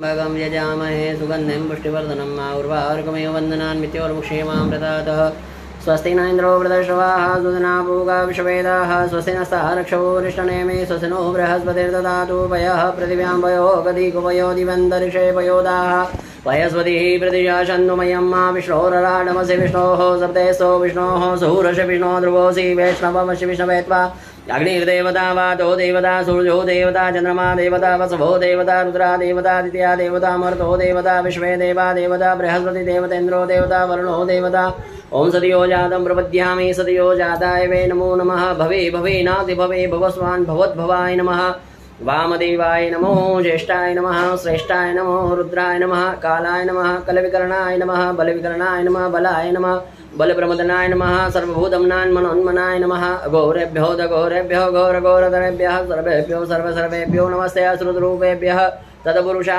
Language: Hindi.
भगं यजामहे सुगन्धिं पुष्टिवर्धनं उर्वारुकमेव वन्दनान् मित्योर्मुक्षेमामृतातः स्वस्ति न इन्द्रो वृधश्रवाः सुजना पूगा विश्ववेदाः स्वस्ति नस्तः रक्षवो रिष्टनेमे स्वस्ति नो बृहस्पतिर्ददातु पयः पृथिव्यां पयो गतिकुपयो दिवन्तरिक्षे पयोदाः वयस्पतिः प्रतिशासन्नुमयं मा विष्णोरराडमसि विष्णोः सप्तेस्तो विष्णोः सुहूरश विष्णो ध्रुवोऽसि वैष्णवमसि विष्णवेत्वा अग्निर्देवता वातो देवता सूर्यो देवता चंद्रमा देवता वसवो देवता रुद्रा देवता दित्या देवता मर्तो देवता विश्वे देवा देवता बृहस्पति देवतेन्द्रो देवता वरुणो देवता ओम सदयो जातं प्रपद्यामि सदयो जाताय वे नमो नमः भवे भवे नाति भवे भवस्वान् भवद्भवाय नमः वामदेवाय नमो ज्येष्ठाय नमः श्रेष्ठाय नमो रुद्राय नमः कालाय नमः कलविकरणाय नमः बलविकरणाय नमः बलाय नमः बलप्रमदनाय नमः सर्वभूतमनाय मनोन्मनाय नमः घोरेभ्यो घोरेभ्यो घोरघोरतरेभ्यः सर्वेभ्यो सर्वसर्वेभ्यो नमस्ते श्रुतरूपेभ्यः तत्पुरुषा